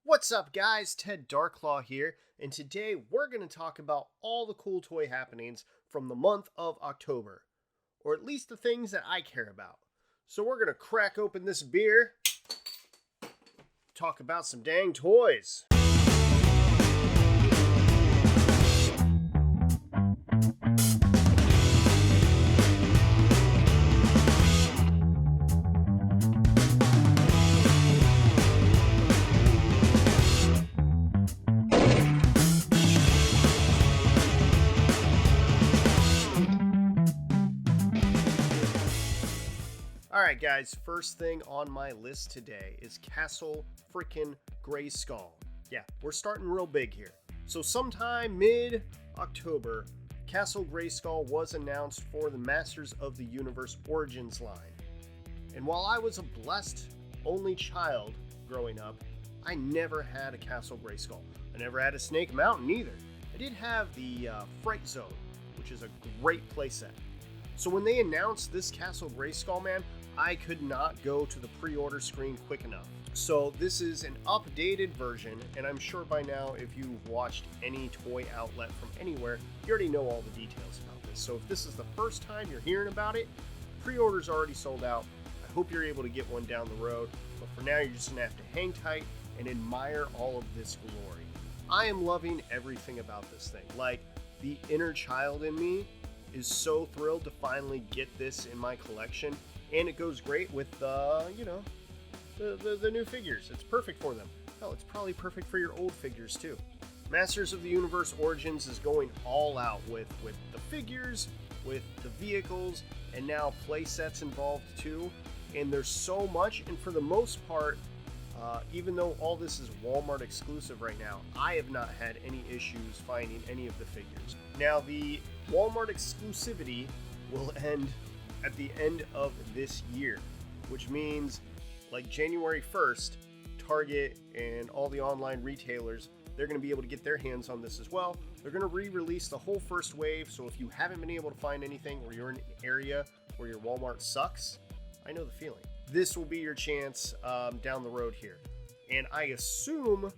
What's up guys, Ted Darklaw here, and today we're going to talk about all the cool toy happenings from the month of October, or at least the things that I care about. So we're going to crack open this beer, talk about some dang toys. Alright guys, first thing on my list today is Castle freaking Greyskull. Yeah, we're starting real big here. So sometime mid-October, Castle Greyskull was announced for the Masters of the Universe Origins line. And while I was a blessed only child growing up, I never had a Castle Greyskull. I never had a Snake Mountain either. I did have the Fright Zone, which is a great playset. So when they announced this Castle Greyskull, man, I could not go to the pre-order screen quick enough. So this is an updated version, and I'm sure by now if you've watched any toy outlet from anywhere, you already know all the details about this. So if this is the first time you're hearing about it, pre-order's already sold out. I hope you're able to get one down the road, but for now you're just gonna have to hang tight and admire all of this glory. I am loving everything about this thing. Like, the inner child in me is so thrilled to finally get this in my collection. And it goes great with, the new figures. It's perfect for them. Hell, it's probably perfect for your old figures, too. Masters of the Universe Origins is going all out with the figures, with the vehicles, and now play sets involved, too. And there's so much, and for the most part, even though all this is Walmart exclusive right now, I have not had any issues finding any of the figures. Now, the Walmart exclusivity will end at the end of this year, which means like January 1st, Target and all the online retailers, they're going to be able to get their hands on this as well. They're going to re-release the whole first wave, so if you haven't been able to find anything or you're in an area where your Walmart sucks, I know the feeling. This will be your chance down the road here. And I assume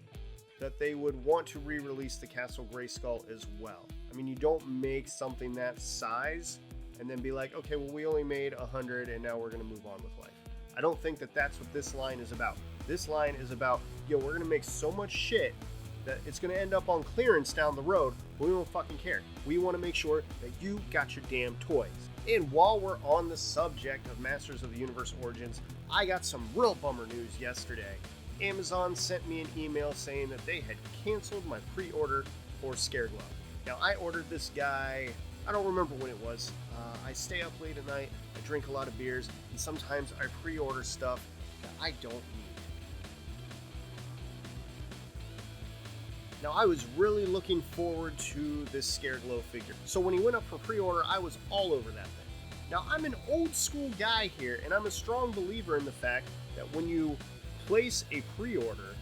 that they would want to re-release the Castle Greyskull as well. I mean, you don't make something that size and then be like, okay, well, we only made 100 and now we're going to move on with life. I don't think that that's what this line is about. This line is about, yo, we're going to make so much shit that it's going to end up on clearance down the road. We don't fucking care. We want to make sure that you got your damn toys. And while we're on the subject of Masters of the Universe Origins, I got some real bummer news yesterday. Amazon sent me an email saying that they had canceled my pre-order for Scareglow. Now, I ordered this guy, I don't remember when it was. I stay up late at night, I drink a lot of beers, and sometimes I pre-order stuff that I don't need. Now, I was really looking forward to this Scareglow figure. So when he went up for pre-order, I was all over that thing. Now, I'm an old school guy here, and I'm a strong believer in the fact that when you place a pre-order,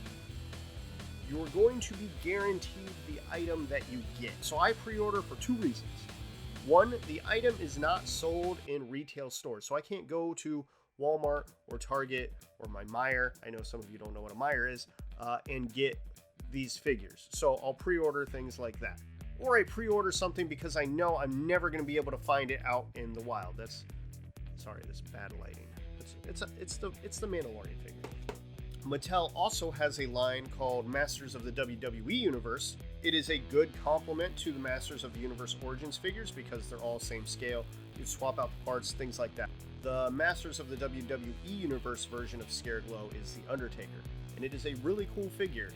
you're going to be guaranteed the item that you get. So I pre-order for two reasons. One, the item is not sold in retail stores, so I can't go to Walmart or Target or my Meijer, I know some of you don't know what a Meijer is, and get these figures. So I'll pre-order things like that. Or I pre-order something because I know I'm never going to be able to find it out in the wild. This bad lighting. It's the Mandalorian figure. Mattel also has a line called Masters of the WWE Universe. It is a good complement to the Masters of the Universe Origins figures because they're all same scale. You swap out the parts, things like that. The Masters of the WWE Universe version of Scareglow is the Undertaker, and it is a really cool figure,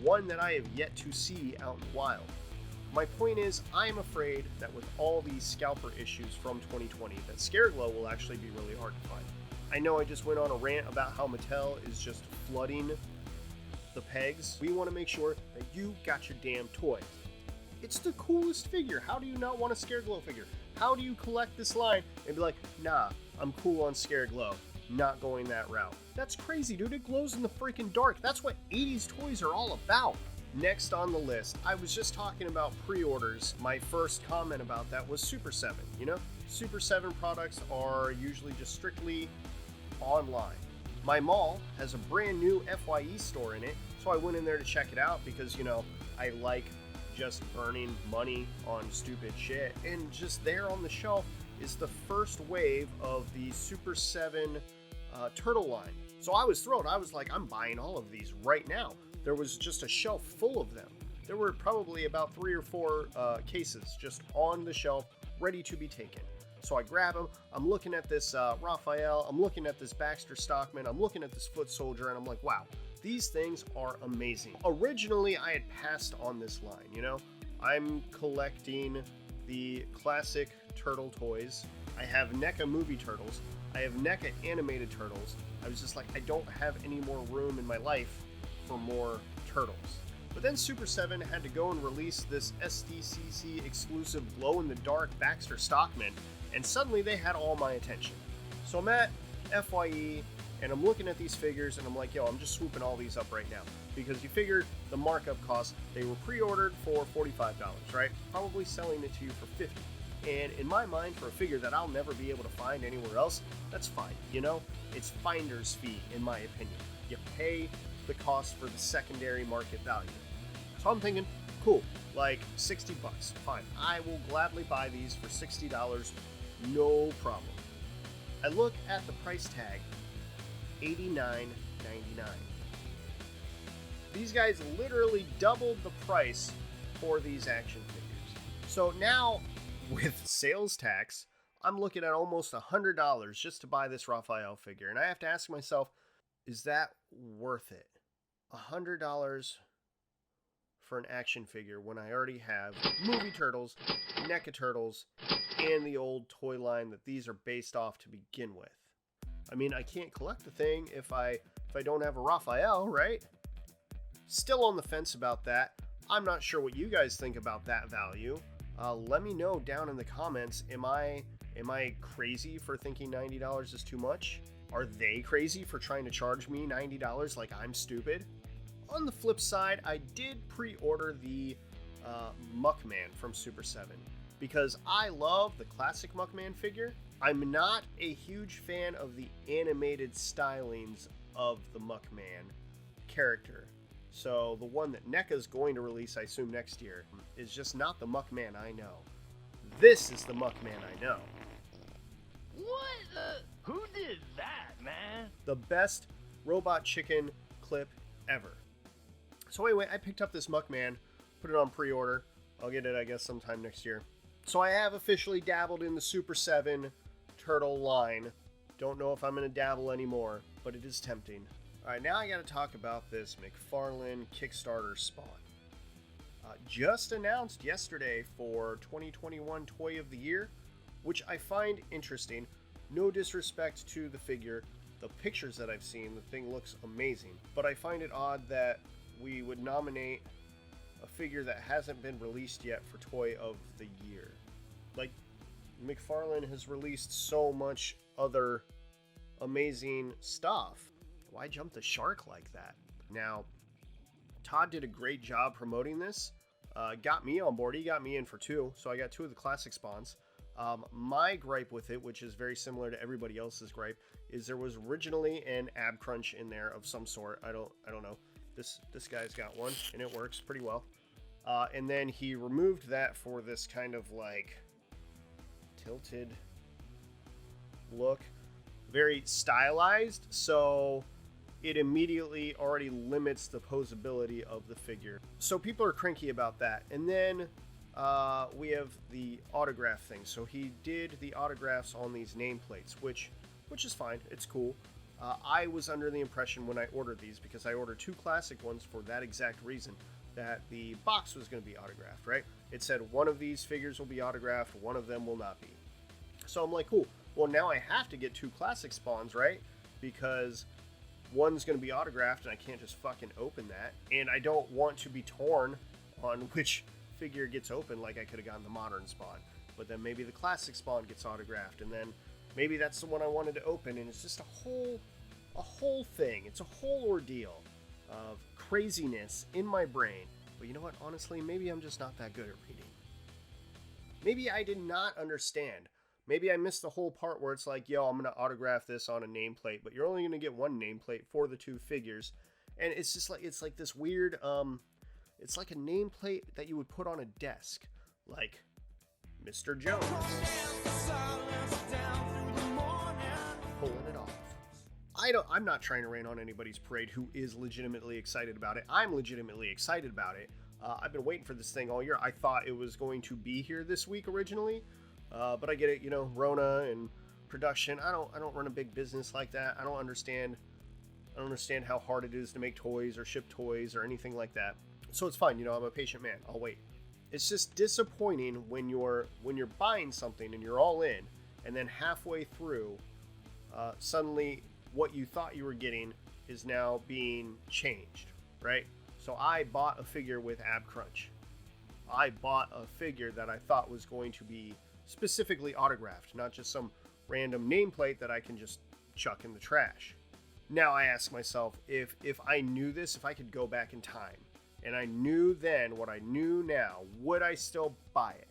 one that I have yet to see out in the wild. My point is, I'm afraid that with all these scalper issues from 2020, that Scareglow will actually be really hard to find. I know I just went on a rant about how Mattel is just flooding the pegs. We want to make sure that you got your damn toys. It's the coolest figure. How do you not want a Scareglow figure? How do you collect this line and be like, nah, I'm cool on Scareglow, not going that route? That's crazy, dude. It glows in the freaking dark. That's what 80s toys are all about. Next on the list, I was just talking about pre-orders. My first comment about that was Super 7. You know, Super 7 products are usually just strictly online. My mall has a brand new FYE store in it, So I went in there to check it out because, you know, I like just burning money on stupid shit. And just there on the shelf is the first wave of the Super 7 turtle line. So I was thrilled. I was like, I'm buying all of these right now. There was just a shelf full of them. There were probably about 3 or 4 cases just on the shelf ready to be taken. So I grab them. I'm looking at this Raphael. I'm looking at this Baxter Stockman. I'm looking at this Foot Soldier, and I'm like, wow, these things are amazing. Originally, I had passed on this line, you know? I'm collecting the classic turtle toys. I have NECA movie turtles. I have NECA animated turtles. I was just like, I don't have any more room in my life for more turtles. But then Super 7 had to go and release this SDCC exclusive glow-in-the-dark Baxter Stockman, and suddenly they had all my attention. So I'm at FYE, and I'm looking at these figures, and I'm like, yo, I'm just swooping all these up right now. Because you figured the markup cost, they were pre-ordered for $45, right? Probably selling it to you for $50. And in my mind, for a figure that I'll never be able to find anywhere else, that's fine, you know? It's finder's fee, in my opinion. You pay the cost for the secondary market value. So I'm thinking, cool, like $60, fine. I will gladly buy these for $60, no problem. I look at the price tag, $89.99. These guys literally doubled the price for these action figures. So now, with sales tax, I'm looking at almost $100 just to buy this Raphael figure. And I have to ask myself, is that worth it? $100 for an action figure when I already have movie turtles, NECA turtles, and the old toy line that these are based off to begin with. I mean, I can't collect the thing if I don't have a Raphael, right? Still on the fence about that. I'm not sure what you guys think about that value. Let me know down in the comments. Am I crazy for thinking $90 is too much? Are they crazy for trying to charge me $90 like I'm stupid? On the flip side, I did pre-order the Muckman from Super 7 because I love the classic Muckman figure. I'm not a huge fan of the animated stylings of the Muckman character. So the one that NECA is going to release, I assume next year, is just not the Muckman I know. This is the Muckman I know. What the? Who did that, man? The best Robot Chicken clip ever. So anyway, I picked up this Muckman, put it on pre-order. I'll get it, I guess, sometime next year. So I have officially dabbled in the Super 7 turtle line. Don't know if I'm going to dabble anymore, but it is tempting. Alright, now I got to talk about this McFarlane Kickstarter Spawn. Just announced yesterday for 2021 Toy of the Year, which I find interesting. No disrespect to the figure. The pictures that I've seen, the thing looks amazing. But I find it odd that we would nominate a figure that hasn't been released yet for Toy of the Year. Like, McFarlane has released so much other amazing stuff. Why jump the shark like that? Now, Todd did a great job promoting this. Got me on board. He got me in for 2, so I got 2 of the classic spawns. My gripe with it, which is very similar to everybody else's gripe, is there was originally an ab crunch in there of some sort. I don't know. This guy's got one, and it works pretty well. And then he removed that for this kind of like tilted look, very stylized. So it immediately already limits the posability of the figure. So people are cranky about that. And then we have the autograph thing. So he did the autographs on these nameplates, which is fine. It's cool. I was under the impression when I ordered these, because I ordered 2 classic ones for that exact reason, that the box was going to be autographed, right? It said one of these figures will be autographed, one of them will not be. So I'm like, cool. Well, now I have to get 2 classic spawns, right? Because one's going to be autographed and I can't just fucking open that. And I don't want to be torn on which figure gets open, like I could have gotten the modern spawn. But then maybe the classic spawn gets autographed, and then maybe that's the one I wanted to open, and it's just a whole thing. It's a whole ordeal of craziness in my brain. But you know what? Honestly, maybe I'm just not that good at reading. Maybe I did not understand. Maybe I missed the whole part where it's like, yo, I'm going to autograph this on a nameplate, but you're only going to get one nameplate for the 2 figures. And it's like this weird, it's like a nameplate that you would put on a desk, like Mr. Jones. Pulling it off. I'm not trying to rain on anybody's parade who is legitimately excited about it. I'm legitimately excited about it. I've been waiting for this thing all year. I thought it was going to be here this week originally, but I get it, Rona and production. I don't run a big business like that. I don't understand how hard it is to make toys or ship toys or anything like that. So it's fine, I'm a patient man. I'll wait. It's just disappointing when you're buying something and you're all in, and then halfway through, suddenly what you thought you were getting is now being changed, right? So I bought a figure with ab crunch. I bought a figure that I thought was going to be specifically autographed, not just some random nameplate that I can just chuck in the trash. Now I ask myself, if I knew this, if I could go back in time, and I knew then what I knew now, would I still buy it?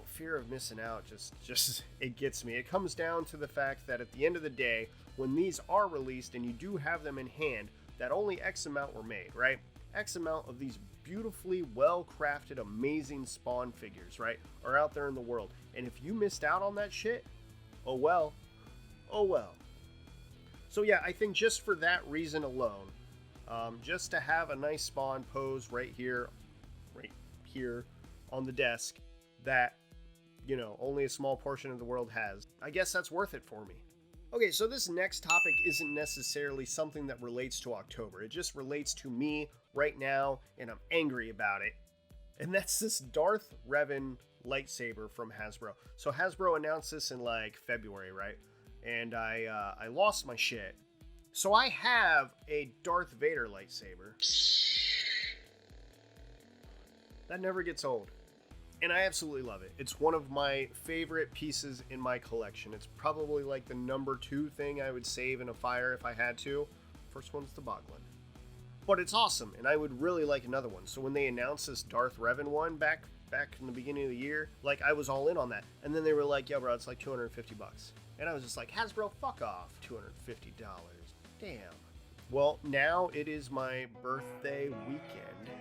Fear of missing out just it gets me. It comes down to the fact that at the end of the day, when these are released and you do have them in hand, that only X amount were made, right? X amount of these beautifully well-crafted, amazing Spawn figures, right, are out there in the world. And if you missed out on that shit, oh well. So yeah, I think just for that reason alone, just to have a nice Spawn pose right here on the desk that, only a small portion of the world has, I guess that's worth it for me. Okay, so this next topic isn't necessarily something that relates to October. It just relates to me right now, and I'm angry about it. And that's this Darth Revan lightsaber from Hasbro. So Hasbro announced this in like February, right? And I lost my shit. So I have a Darth Vader lightsaber. That never gets old. And I absolutely love it. It's one of my favorite pieces in my collection. It's probably like the number 2 thing I would save in a fire if I had to. First one's the Boglin. But it's awesome, and I would really like another one. So when they announced this Darth Revan one back in the beginning of the year, like I was all in on that. And then they were like, "Yo, bro, it's like $250." And I was just like, "Hasbro, fuck off. $250. Damn." Well, now it is my birthday weekend.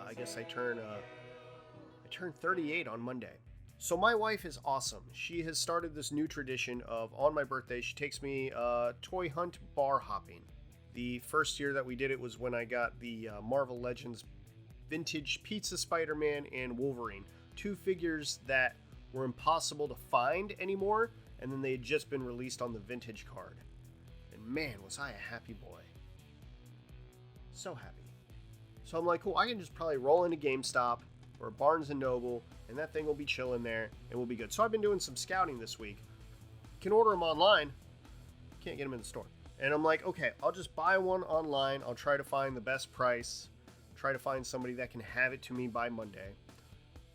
I guess I turn 38 on Monday. So my wife is awesome. She has started this new tradition of, on my birthday, she takes me toy hunt bar hopping. The first year that we did it was when I got the Marvel Legends vintage Pizza Spider-Man and Wolverine. 2 figures that were impossible to find anymore, and then they had just been released on the vintage card. And man, was I a happy boy. So happy. So I'm like, cool, I can just probably roll into GameStop or Barnes & Noble, and that thing will be chilling there, and we'll be good. So I've been doing some scouting this week. Can order them online. Can't get them in the store. And I'm like, okay, I'll just buy one online. I'll try to find the best price. Try to find somebody that can have it to me by Monday.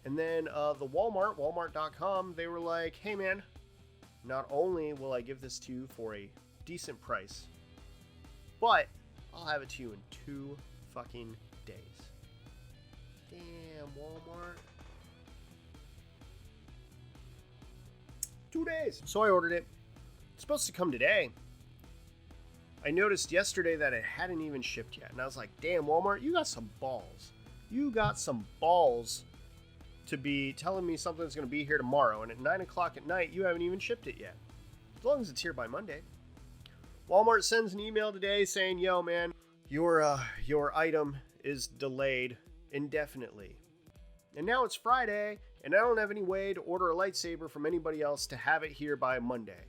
And then the Walmart.com, they were like, hey man, not only will I give this to you for a decent price, but I'll have it to you in 2 fucking days. Damn, Walmart. 2 days. So I ordered it. It's supposed to come today. I noticed yesterday that it hadn't even shipped yet. And I was like, damn, Walmart, you got some balls. You got some balls to be telling me something's going to be here tomorrow. And at 9 o'clock at night, you haven't even shipped it yet. As long as it's here by Monday. Walmart sends an email today saying, yo, man, your item is delayed indefinitely. And now it's Friday, and I don't have any way to order a lightsaber from anybody else to have it here by Monday.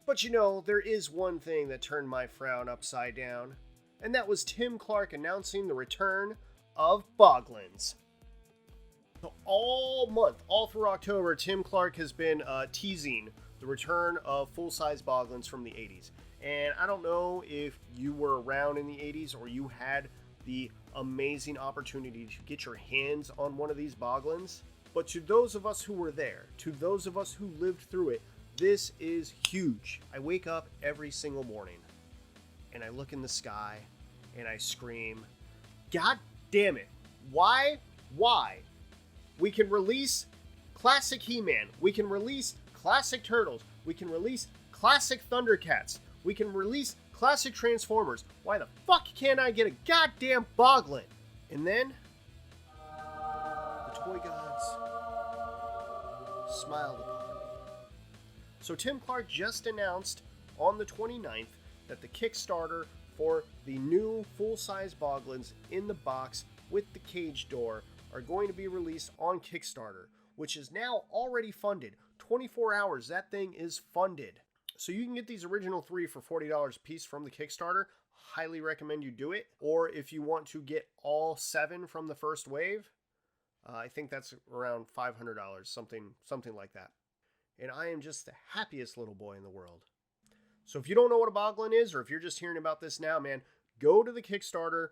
But there is one thing that turned my frown upside down, and that was Tim Clark announcing the return of Boglins. So all month, all through October, Tim Clark has been teasing the return of full-size Boglins from the 80s. And I don't know if you were around in the 80s or you had the amazing opportunity to get your hands on one of these Boglins. But to those of us who were there, to those of us who lived through it, this is huge. I wake up every single morning and I look in the sky and I scream, God damn it. Why? We can release classic He-Man. We can release classic Turtles. We can release classic Thundercats. We can release Classic Transformers. Why the fuck can't I get a goddamn Boglin? And then, the toy gods smiled upon me. So Tim Clark just announced on the 29th that the Kickstarter for the new full-size Boglins in the box with the cage door are going to be released on Kickstarter, which is now already funded. 24 hours, that thing is funded. So you can get these original 3 for $40 a piece from the Kickstarter. Highly recommend you do it. Or if you want to get all 7 from the first wave, I think that's around $500, something like that. And I am just the happiest little boy in the world. So if you don't know what a Boglin is, or if you're just hearing about this now, man, go to the Kickstarter,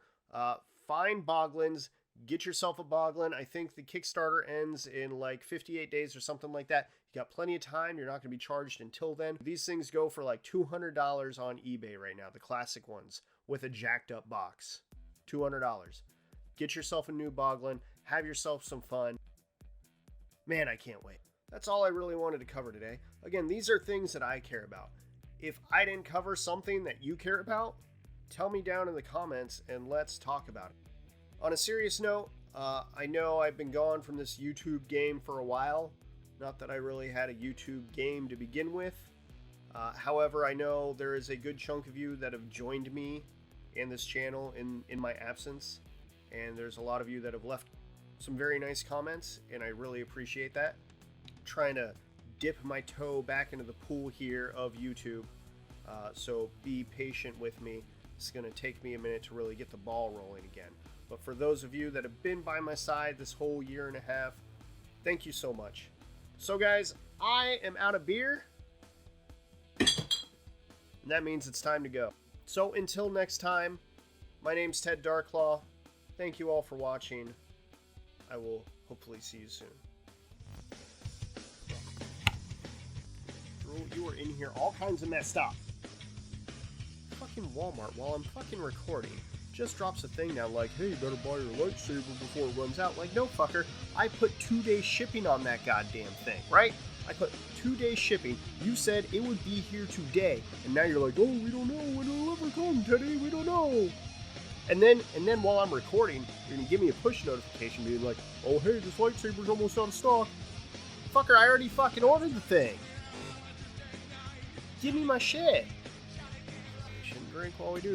find Boglins, get yourself a Boglin. I think the Kickstarter ends in like 58 days or something like that. You got plenty of time. You're not going to be charged until then. These things go for like $200 on eBay right now, the classic ones with a jacked up box. $200. Get yourself a new Boglin. Have yourself some fun. Man, I can't wait. That's all I really wanted to cover today. Again, these are things that I care about. If I didn't cover something that you care about, tell me down in the comments and let's talk about it. On a serious note, I know I've been gone from this YouTube game for a while. Not that I really had a YouTube game to begin with. However, I know there is a good chunk of you that have joined me in this channel in my absence. And there's a lot of you that have left some very nice comments, and I really appreciate that. I'm trying to dip my toe back into the pool here of YouTube. So be patient with me. It's going to take me a minute to really get the ball rolling again. But for those of you that have been by my side this whole year and a half, thank you so much. So guys, I am out of beer. And that means it's time to go. So until next time, my name's Ted Darklaw. Thank you all for watching. I will hopefully see you soon. You were in here all kinds of messed up. Fucking Walmart, while I'm fucking recording, just drops a thing down like, hey, you better buy your lightsaber before it runs out. Like, no, fucker. I put 2-day shipping on that goddamn thing, right? I put 2-day shipping. You said it would be here today. And now you're like, oh, we don't know when it'll ever come, Teddy. We don't know. And then while I'm recording, you're going to give me a push notification being like, oh, hey, this lightsaber's almost out of stock. Fucker, I already fucking ordered the thing. Give me my shit. We shouldn't drink while we do